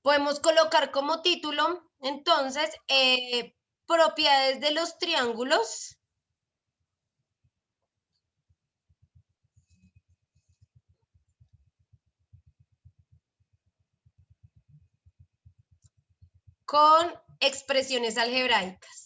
Podemos colocar como título, entonces, propiedades de los triángulos con expresiones algebraicas.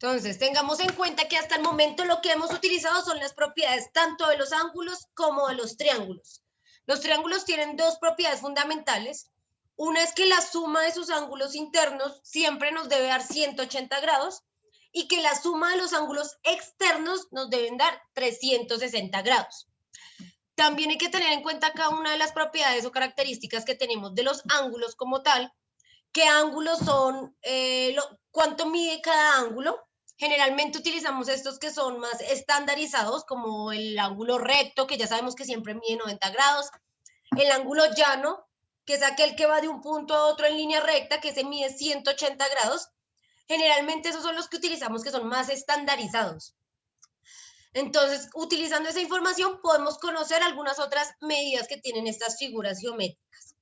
Entonces, tengamos en cuenta que hasta el momento lo que hemos utilizado son las propiedades tanto de los ángulos como de los triángulos. Los triángulos tienen dos propiedades fundamentales. Una es que la suma de sus ángulos internos siempre nos debe dar 180 grados y que la suma de los ángulos externos nos deben dar 360 grados. También hay que tener en cuenta cada una de las propiedades o características que tenemos de los ángulos como tal. ¿Qué ángulos son? ¿Cuánto mide cada ángulo? Generalmente utilizamos estos que son más estandarizados, como el ángulo recto, que ya sabemos que siempre mide 90 grados, el ángulo llano, que es aquel que va de un punto a otro en línea recta, que se mide 180 grados. Generalmente esos son los que utilizamos, que son más estandarizados. Entonces, utilizando esa información, podemos conocer algunas otras medidas que tienen estas figuras geométricas.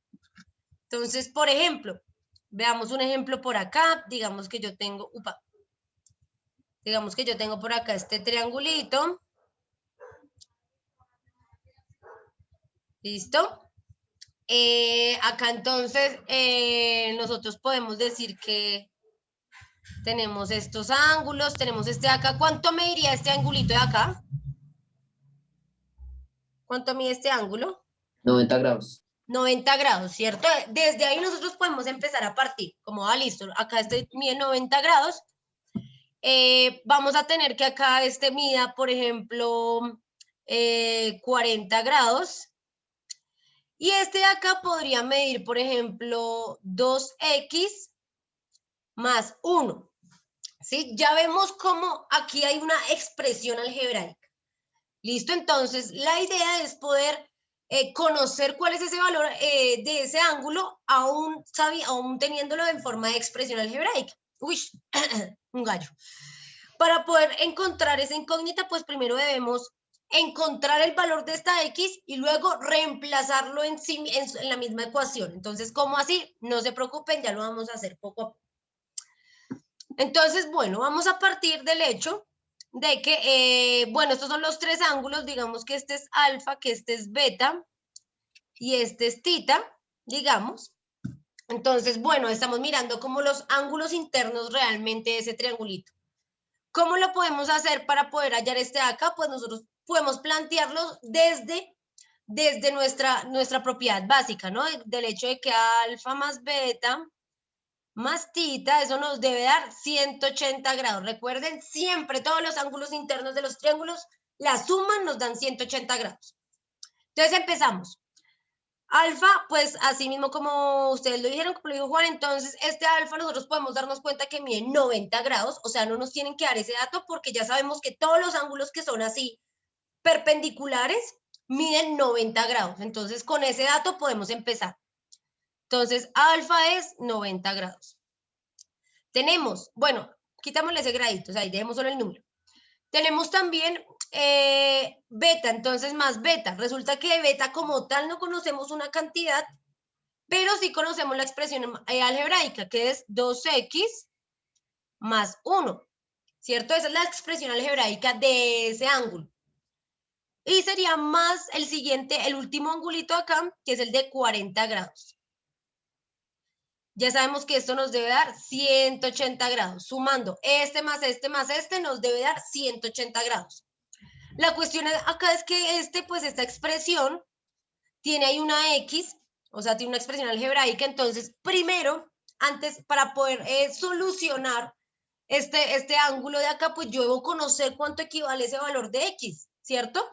Entonces, por ejemplo, veamos un ejemplo por acá, digamos que yo tengo por acá este triangulito. ¿Listo? Acá entonces nosotros podemos decir que tenemos estos ángulos, tenemos este de acá. ¿Cuánto mediría este angulito de acá? ¿Cuánto mide este ángulo? 90 grados. 90 grados, ¿cierto? Desde ahí nosotros podemos empezar a partir, como, listo, acá este mide 90 grados. Vamos a tener que acá este mida, por ejemplo, 40 grados. Y este de acá podría medir, por ejemplo, 2x más 1. ¿Sí? Ya vemos cómo aquí hay una expresión algebraica. ¿Listo? Entonces, la idea es poder conocer cuál es ese valor de ese ángulo, aún teniéndolo en forma de expresión algebraica. Uy, un gallo. Para poder encontrar esa incógnita, pues primero debemos encontrar el valor de esta x y luego reemplazarlo en la misma ecuación. Entonces, ¿cómo así? No se preocupen, ya lo vamos a hacer poco a poco. Entonces, bueno, vamos a partir del hecho de que, bueno, estos son los tres ángulos, digamos que este es alfa, que este es beta y este es tita, digamos. Entonces, bueno, estamos mirando como los ángulos internos realmente de ese triangulito. ¿Cómo lo podemos hacer para poder hallar este de acá? Pues nosotros podemos plantearlo desde nuestra propiedad básica, ¿no? Del hecho de que alfa más beta más tita, eso nos debe dar 180 grados. Recuerden, siempre todos los ángulos internos de los triángulos, la suma nos dan 180 grados. Entonces empezamos. Alfa, pues así mismo como ustedes lo dijeron, como lo dijo Juan, entonces este alfa nosotros podemos darnos cuenta que mide 90 grados, o sea, no nos tienen que dar ese dato porque ya sabemos que todos los ángulos que son así perpendiculares miden 90 grados. Entonces con ese dato podemos empezar. Entonces alfa es 90 grados. Tenemos, bueno, quitámosle ese gradito, o sea, ahí dejemos solo el número. Tenemos también beta, entonces más beta. Resulta que de beta como tal no conocemos una cantidad, pero sí conocemos la expresión algebraica, que es 2x más 1, ¿cierto? Esa es la expresión algebraica de ese ángulo. Y sería más el siguiente, el último angulito acá, que es el de 40 grados. Ya sabemos que esto nos debe dar 180 grados. Sumando este más este, nos debe dar 180 grados. La cuestión acá es que esta expresión tiene ahí una X, o sea, tiene una expresión algebraica. Entonces, primero, antes, para poder solucionar este ángulo de acá, pues yo debo conocer cuánto equivale ese valor de X, ¿cierto?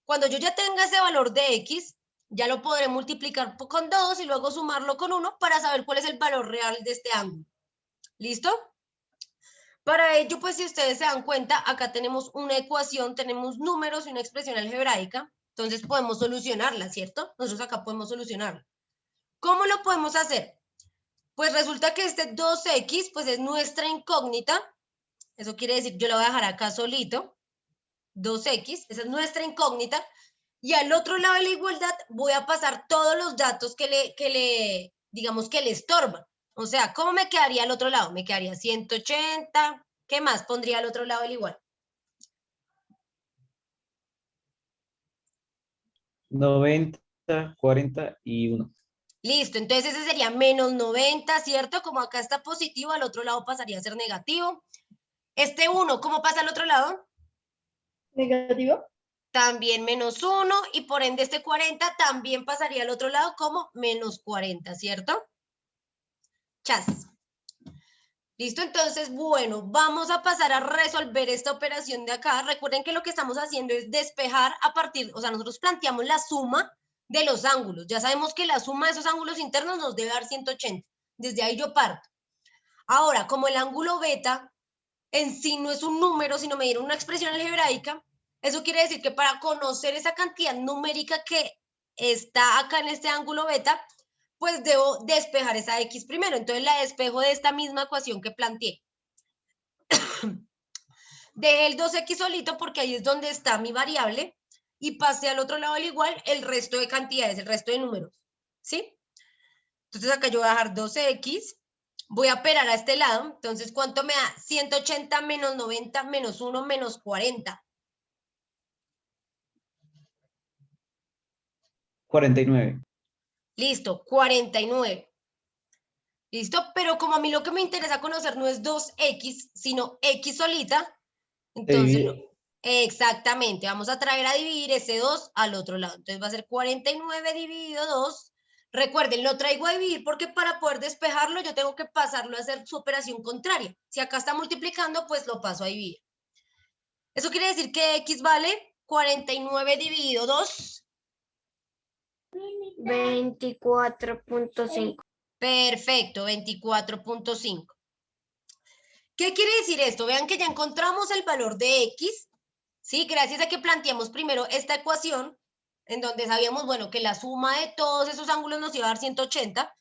Cuando yo ya tenga ese valor de X, ya lo podré multiplicar con 2 y luego sumarlo con 1 para saber cuál es el valor real de este ángulo. ¿Listo? Para ello, pues si ustedes se dan cuenta, acá tenemos una ecuación, tenemos números y una expresión algebraica, entonces podemos solucionarla, ¿cierto? Nosotros acá podemos solucionarla. ¿Cómo lo podemos hacer? Pues resulta que este 2x, pues es nuestra incógnita, eso quiere decir, yo lo voy a dejar acá solito, 2x, esa es nuestra incógnita, y al otro lado de la igualdad voy a pasar todos los datos digamos que le estorban. O sea, ¿cómo me quedaría al otro lado? Me quedaría 180, ¿qué más pondría al otro lado del igual? 90, 40 y 1. Listo, entonces ese sería menos 90, ¿cierto? Como acá está positivo, al otro lado pasaría a ser negativo. Este 1, ¿cómo pasa al otro lado? Negativo. También menos 1, y por ende este 40 también pasaría al otro lado como menos 40, ¿cierto? Chas. Listo, entonces, bueno, vamos a pasar a resolver esta operación de acá. Recuerden que lo que estamos haciendo es despejar a partir, o sea, nosotros planteamos la suma de los ángulos. Ya sabemos que la suma de esos ángulos internos nos debe dar 180. Desde ahí yo parto. Ahora, como el ángulo beta en sí no es un número, sino me dieron una expresión algebraica, eso quiere decir que para conocer esa cantidad numérica que está acá en este ángulo beta, pues debo despejar esa x primero. Entonces la despejo de esta misma ecuación que planteé. Dejé el 2x solito porque ahí es donde está mi variable y pasé al otro lado del igual el resto de cantidades, el resto de números, ¿sí? Entonces acá yo voy a dejar 2x, voy a operar a este lado, entonces ¿cuánto me da? 180 menos 90 menos 1 menos 40. 49. Listo, 49. ¿Listo? Pero como a mí lo que me interesa conocer no es 2x, sino x solita, Se entonces divide. exactamente, vamos a traer a dividir ese 2 al otro lado. Entonces va a ser 49 dividido 2. Recuerden, lo traigo a dividir porque para poder despejarlo yo tengo que pasarlo a hacer su operación contraria. Si acá está multiplicando, pues lo paso a dividir. Eso quiere decir que x vale 49 dividido 2. 24.5. Perfecto, 24.5. ¿Qué quiere decir esto? Vean que ya encontramos el valor de x, ¿sí? Gracias a que planteamos primero esta ecuación, en donde sabíamos, bueno, que la suma de todos esos ángulos nos iba a dar 180.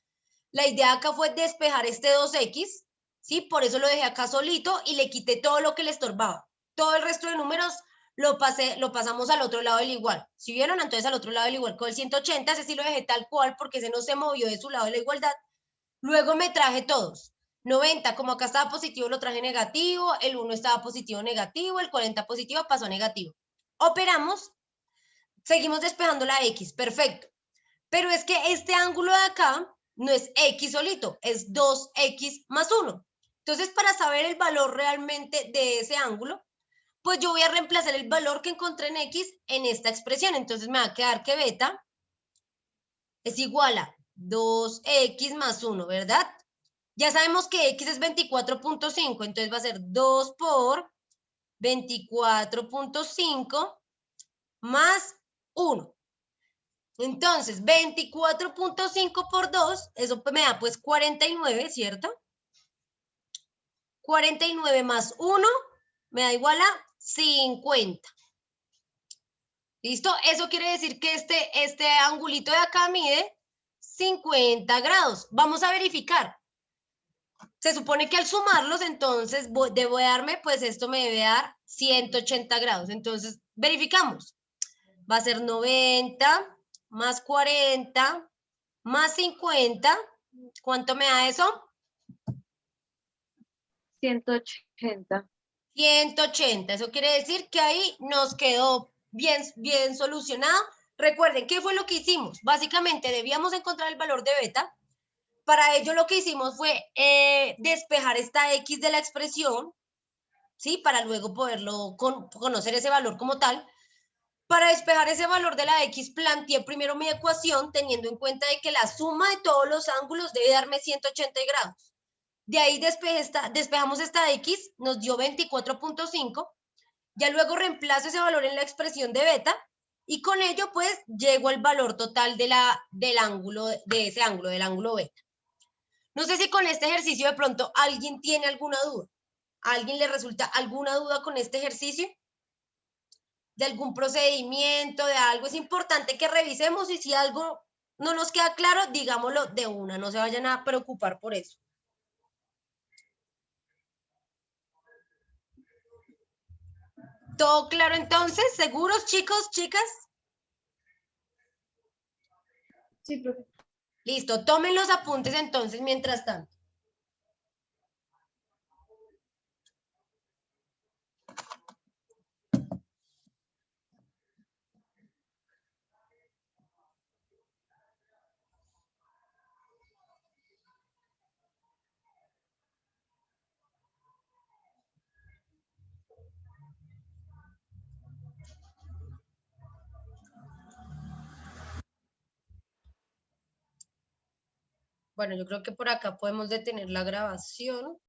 La idea acá fue despejar este 2x, ¿sí? Por eso lo dejé acá solito y le quité todo lo que le estorbaba. Todo el resto de números lo pasamos al otro lado del igual. ¿Sí vieron? Entonces al otro lado del igual con el 180, ese sí lo dejé tal cual porque ese no se movió de su lado de la igualdad. Luego me traje todos. 90, como acá estaba positivo, lo traje negativo, el 1 estaba positivo, negativo, el 40 positivo pasó a negativo. Operamos, seguimos despejando la x, perfecto. Pero es que este ángulo de acá no es x solito, es 2x más 1. Entonces, para saber el valor realmente de ese ángulo, pues yo voy a reemplazar el valor que encontré en x en esta expresión. Entonces me va a quedar que beta es igual a 2x más 1, ¿verdad? Ya sabemos que x es 24.5, entonces va a ser 2 por 24.5 más 1. Entonces, 24.5 por 2, eso me da pues 49, ¿cierto? 49 más 1 me da igual a 50. ¿Listo? Eso quiere decir que este angulito de acá mide 50 grados. Vamos a verificar. Se supone que al sumarlos, entonces debo darme, pues esto me debe dar 180 grados. Entonces, verificamos. Va a ser 90 más 40 más 50. ¿Cuánto me da eso? 180. 180. Eso quiere decir que ahí nos quedó bien solucionado. Recuerden, ¿qué fue lo que hicimos? Básicamente debíamos encontrar el valor de beta. Para ello lo que hicimos fue despejar esta x de la expresión, ¿sí? Para luego poderlo conocer ese valor como tal. Para despejar ese valor de la x, planteé primero mi ecuación teniendo en cuenta de que la suma de todos los ángulos debe darme 180 grados. De ahí despejamos esta x, nos dio 24.5. Ya luego reemplazo ese valor en la expresión de beta y con ello pues llego al valor total del ángulo, de ese ángulo, del ángulo beta. No sé si con este ejercicio de pronto alguien tiene alguna duda. ¿A alguien le resulta alguna duda con este ejercicio? ¿De algún procedimiento, de algo? Es importante que revisemos y si algo no nos queda claro, digámoslo de una, no se vayan a preocupar por eso. ¿Todo claro entonces? ¿Seguros, chicos, chicas? Sí, profe. Listo, tomen los apuntes entonces mientras tanto. Bueno, yo creo que por acá podemos detener la grabación.